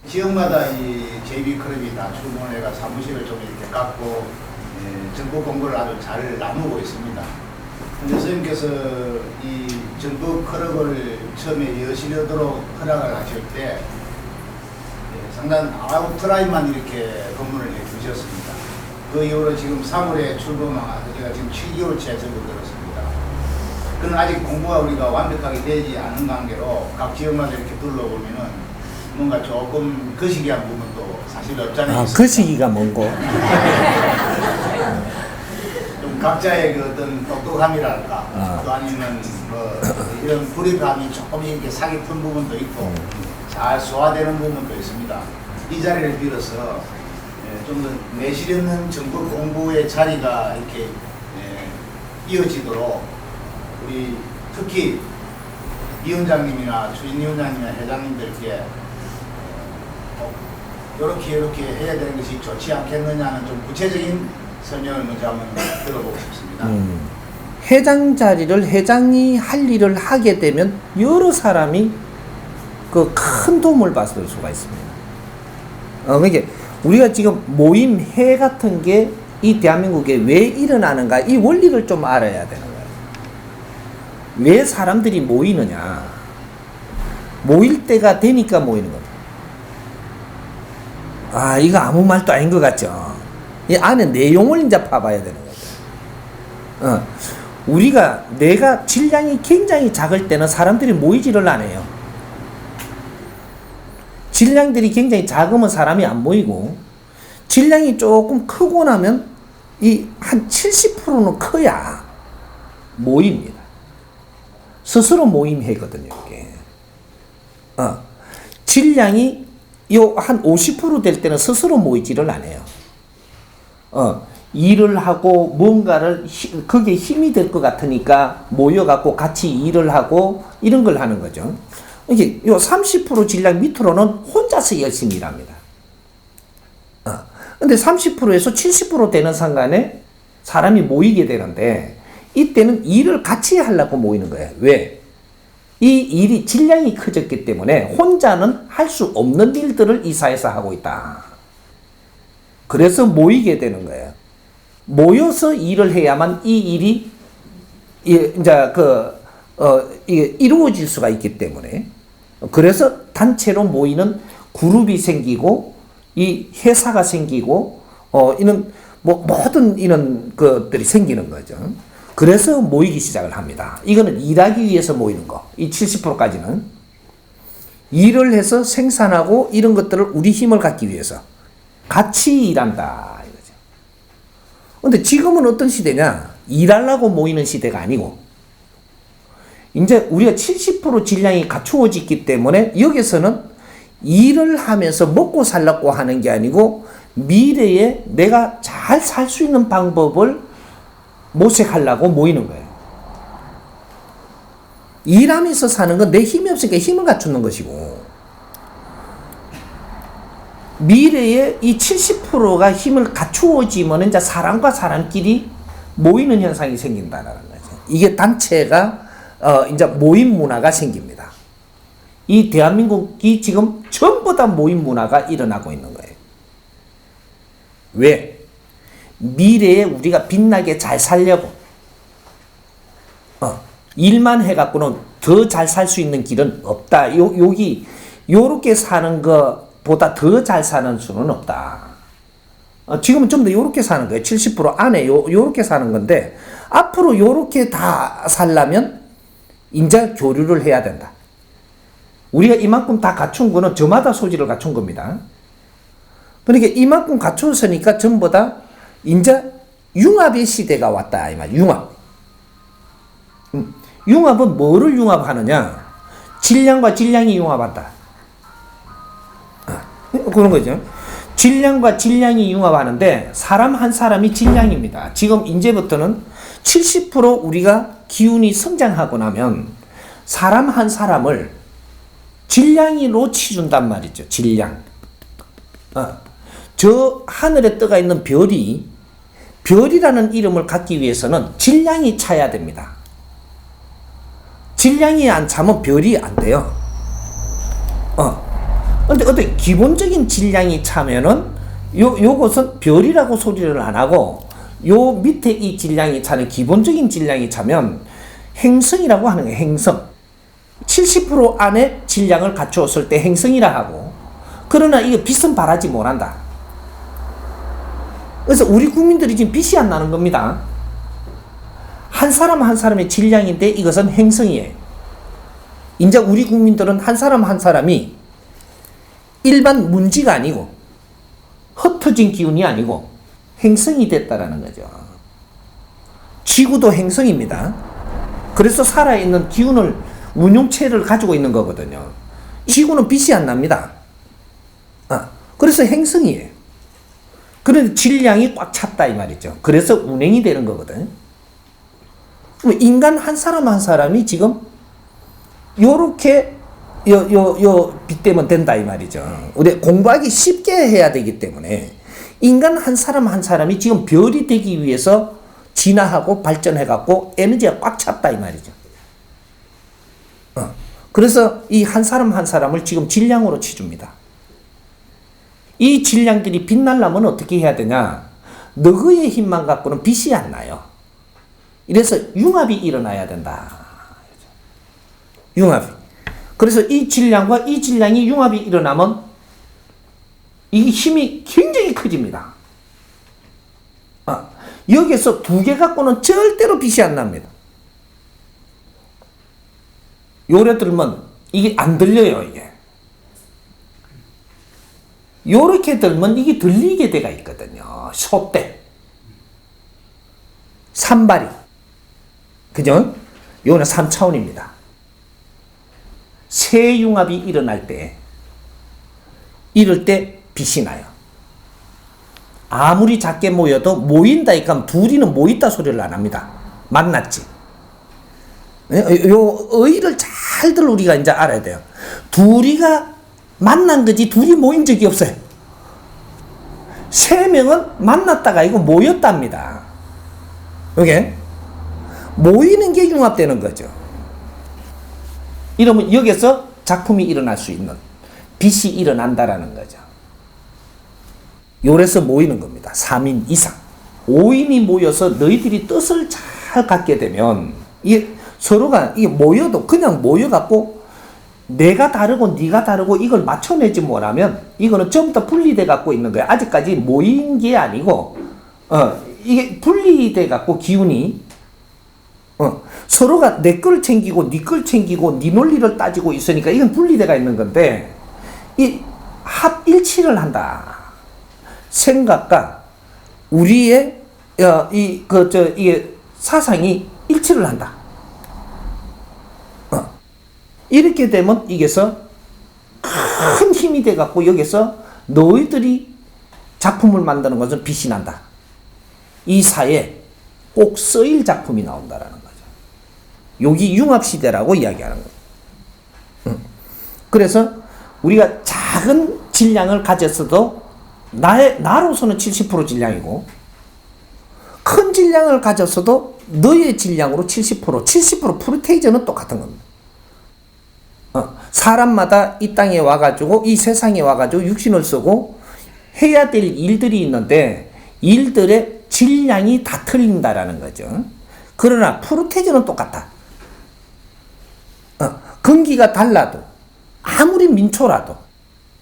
지역마다 이 JB클럽이 다 출범해가 사무실을 좀 이렇게 갖고 정보 공부를 아주 잘 나누고 있습니다. 근데 선생님께서 이 정보 클럽을 처음에 여시려도록 허락을 하실 때 상당히 아웃라인만 이렇게 검문을 해 주셨습니다. 그 이후로 지금 3월에 출범한 제가 지금 7개월째 접어들었습니다. 그건 아직 공부가 우리가 완벽하게 되지 않은 관계로 각 지역마다 이렇게 둘러보면은 뭔가 조금 거시기한 부분도 사실 없잖아요. 거시기가 뭔고? 좀 각자의 그 어떤 똑똑함이랄까, 또 아니면 뭐 이런 불입감이 조금 이렇게 사기픈 부분도 있고, 잘 소화되는 부분도 있습니다. 이 자리를 빌어서 좀 더 내실 있는 정보 공부의 자리가 이렇게 이어지도록 우리 특히 위원장님이나 추진위원장님이나 회장님들께 이렇게 해야 되는 것이 좋지 않겠느냐는 좀 구체적인 설명을 먼저 한번 들어보고 싶습니다. 회장 자리를 회장이 할 일을 하게 되면 여러 사람이 그 큰 도움을 받을 수가 있습니다. 그러니까 우리가 지금 모임회 같은 게 이 대한민국에 왜 일어나는가 이 원리를 좀 알아야 되는 거예요. 왜 사람들이 모이느냐? 모일 때가 되니까 모이는 겁니다. 이거 아무 말도 아닌 것 같죠? 이 안에 내용을 이제 파봐야 되는 거죠. 내가 질량이 굉장히 작을 때는 사람들이 모이지를 않아요. 질량들이 굉장히 작으면 사람이 안 모이고, 질량이 조금 크고 나면 이 한 70%는 커야 모입니다. 스스로 모임회거든요, 이게. 질량이 한 50% 될 때는 스스로 모이지를 않아요. 일을 하고 뭔가를 그게 힘이 될 것 같으니까 모여갖고 같이 일을 하고 이런 걸 하는 거죠. 이게 요 30% 질량 밑으로는 혼자서 열심히 일합니다. 근데 30%에서 70% 되는 순간에 사람이 모이게 되는데 이때는 일을 같이 하려고 모이는 거예요. 왜? 이 일이 질량이 커졌기 때문에 혼자는 할 수 없는 일들을 이사에서 하고 있다. 그래서 모이게 되는 거예요. 모여서 일을 해야만 이 일이 이제 이게 이루어질 수가 있기 때문에 그래서 단체로 모이는 그룹이 생기고 이 회사가 생기고 이런 모든 이런 것들이 생기는 거죠. 그래서 모이기 시작을 합니다. 이거는 일하기 위해서 모이는 거. 이 70%까지는 일을 해서 생산하고 이런 것들을 우리 힘을 갖기 위해서 같이 일한다 이거죠. 근데 지금은 어떤 시대냐? 일하려고 모이는 시대가 아니고 이제 우리가 70% 질량이 갖추어졌기 때문에 여기서는 일을 하면서 먹고 살려고 하는 게 아니고 미래에 내가 잘 살 수 있는 방법을 모색하려고 모이는 거예요. 일하면서 사는 건 내 힘이 없으니까 힘을 갖추는 것이고 미래에 이 70%가 힘을 갖추어지면 이제 사람과 사람끼리 모이는 현상이 생긴다는 거죠. 이게 단체가 이제 모임 문화가 생깁니다. 이 대한민국이 지금 전부 다 모임 문화가 일어나고 있는 거예요. 왜? 미래에 우리가 빛나게 잘 살려고 일만 해갖고는 더 잘 살 수 있는 길은 없다. 여기 요렇게 사는 것보다 더 잘 사는 수는 없다. 지금은 좀 더 요렇게 사는 거예요. 70% 안에 요렇게 사는 건데 앞으로 요렇게 다 살려면 인자 교류를 해야 된다. 우리가 이만큼 다 갖춘 거는 저마다 소질을 갖춘 겁니다. 그러니까 이만큼 갖췄으니까 전부 다 이제 융합의 시대가 왔다. 이 말. 융합. 융합은 뭐를 융합하느냐? 질량과 질량이 융합한다. 그런 거죠. 질량과 질량이 융합하는데 사람 한 사람이 질량입니다. 지금 이제부터는 70% 우리가 기운이 성장하고 나면 사람 한 사람을 질량으로 치준단 말이죠. 질량. 저 하늘에 떠가 있는 별이라는 이름을 갖기 위해서는 질량이 차야 됩니다. 질량이 안 차면 별이 안 돼요. 근데 어떤 기본적인 질량이 차면은 요것은 별이라고 소리를 안 하고 요 밑에 이 질량이 차는 기본적인 질량이 차면 행성이라고 하는 거예요. 행성. 70% 안에 질량을 갖추었을 때 행성이라 하고, 그러나 이게 빛은 발하지 못한다. 그래서 우리 국민들이 지금 빛이 안 나는 겁니다. 한 사람 한 사람의 질량인데 이것은 행성이에요. 이제 우리 국민들은 한 사람 한 사람이 일반 문지가 아니고 흩어진 기운이 아니고 행성이 됐다라는 거죠. 지구도 행성입니다. 그래서 살아있는 기운을 운용체를 가지고 있는 거거든요. 지구는 빛이 안 납니다. 그래서 행성이에요. 그런데 질량이 꽉 찼다 이 말이죠. 그래서 운행이 되는 거거든. 인간 한 사람 한 사람이 지금 요렇게 빗대면 된다 이 말이죠. 우리 공부하기 쉽게 해야 되기 때문에 인간 한 사람 한 사람이 지금 별이 되기 위해서 진화하고 발전해갖고 에너지가 꽉 찼다 이 말이죠. 그래서 이 한 사람 한 사람을 지금 질량으로 치줍니다. 이 질량들이 빛나려면 어떻게 해야 되냐? 너그의 힘만 갖고는 빛이 안 나요. 이래서 융합이 일어나야 된다. 융합이. 그래서 이 질량과 이 질량이 융합이 일어나면 이 힘이 굉장히 커집니다. 여기서 두 개 갖고는 절대로 빛이 안 납니다. 요래 들면 이게 안 들려요, 이게. 요렇게 들면 이게 들리게 돼가 있거든요. 소대. 산발이. 그죠? 요거는 3차원입니다. 세 융합이 일어날 때, 이럴 때 빛이 나요. 아무리 작게 모여도 모인다 이까 둘이는 모였다 소리를 안 합니다. 만났지. 요 의의를 잘들 우리가 이제 알아야 돼요. 둘이가 만난 거지 둘이 모인 적이 없어요. 세 명은 만났다가 이거 모였답니다. 이게 모이는 게 융합되는 거죠. 이러면 여기서 작품이 일어날 수 있는 빛이 일어난다라는 거죠. 요래서 모이는 겁니다. 3인 이상. 5인이 모여서 너희들이 뜻을 잘 갖게 되면 이게 서로가 이게 모여도 그냥 모여갖고 내가 다르고 네가 다르고 이걸 맞춰내지 못하면 이거는 전부터 분리돼 갖고 있는 거야. 아직까지 모인 게 아니고 이게 분리돼 갖고 기운이 서로가 내 걸 챙기고 네 걸 챙기고 네 논리를 따지고 있으니까 이건 분리돼가 있는 건데 이 합일치를 한다. 생각과 우리의 이게 사상이 일치를 한다. 이렇게 되면 이게서 큰 힘이 돼 갖고 여기서 너희들이 작품을 만드는 것은 빛이 난다. 이 사회에 꼭 쓰일 작품이 나온다라는 거죠. 여기 융합시대라고 이야기하는 거예요. 그래서 우리가 작은 질량을 가졌어도 나로서는 70% 질량이고 큰 질량을 가졌어도 너의 질량으로 70% 프로테이저는 똑같은 겁니다. 사람마다 이 땅에 와가지고 이 세상에 와가지고 육신을 쓰고 해야 될 일들이 있는데 일들의 질량이 다 틀린다라는 거죠. 그러나 프로테이저는 똑같다. 근기가 달라도 아무리 민초라도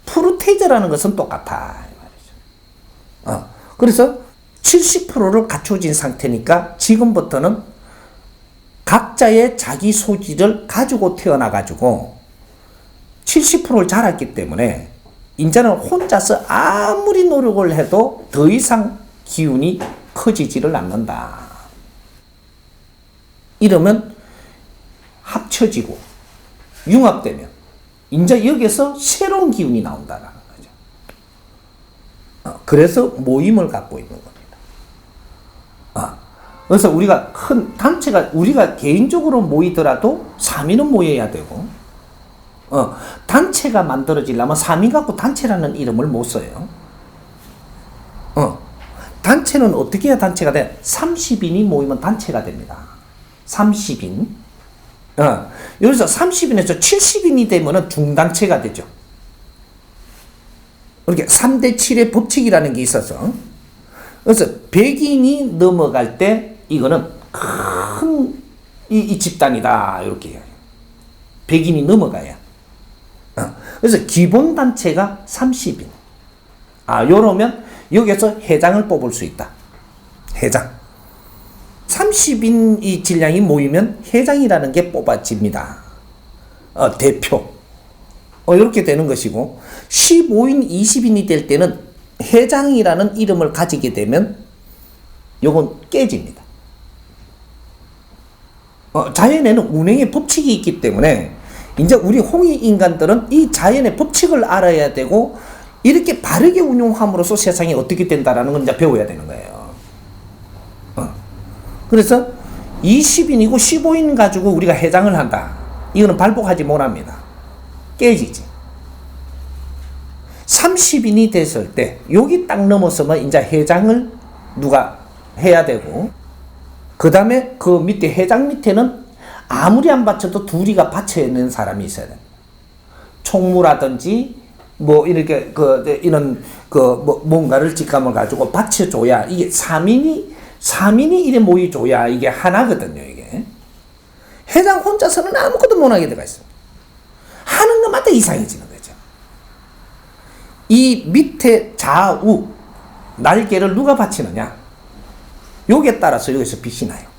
프로테이저라는 것은 똑같아. 이 말이죠. 그래서 70%를 갖춰진 상태니까 지금부터는 각자의 자기 소질을 가지고 태어나가지고 70%를 자랐기 때문에 이제는 혼자서 아무리 노력을 해도 더 이상 기운이 커지지를 않는다. 이러면 합쳐지고 융합되면 이제 여기서 새로운 기운이 나온다는 거죠. 그래서 모임을 갖고 있는 겁니다. 그래서 우리가 큰 단체가 우리가 개인적으로 모이더라도 3인은 모여야 되고 단체가 만들어지려면 3인 갖고 단체라는 이름을 못 써요. 단체는 어떻게 해야 단체가 돼? 30인이 모이면 단체가 됩니다. 30인. 여기서 30인에서 70인이 되면 중단체가 되죠. 이렇게 3대 7의 법칙이라는 게 있어서, 그래서 백인이 넘어갈 때 이거는 큰 이 집단이다 이렇게 해요. 백인이 넘어가야. 그래서 기본 단체가 30인. 요러면 여기서 회장을 뽑을 수 있다. 회장. 30인 이 질량이 모이면 회장이라는 게 뽑아집니다. 대표. 이렇게 되는 것이고, 15인, 20인이 될 때는 회장이라는 이름을 가지게 되면 요건 깨집니다. 자연에는 운행의 법칙이 있기 때문에 이제 우리 홍익 인간들은 이 자연의 법칙을 알아야 되고, 이렇게 바르게 운용함으로써 세상이 어떻게 된다라는 걸 이제 배워야 되는 거예요. 그래서 20인이고 15인 가지고 우리가 회장을 한다. 이거는 발복하지 못합니다. 깨지지. 30인이 됐을 때 여기 딱 넘어서면 이제 회장을 누가 해야 되고, 그 다음에 그 밑에 회장 밑에는 아무리 안 받쳐도 둘이가 받쳐야 되는 사람이 있어야 됩니다. 총무라든지 뭐 이렇게 이런 뭔가를 직감을 가지고 받쳐줘야, 이게 3인이 이래 모여줘야 이게 하나거든요. 이게 회장 혼자서는 아무것도 못하게 들어가 있습니다. 하는 것마다 이상해지는 거죠. 이 밑에 좌우 날개를 누가 받치느냐, 요게 따라서 여기서 빛이 나요.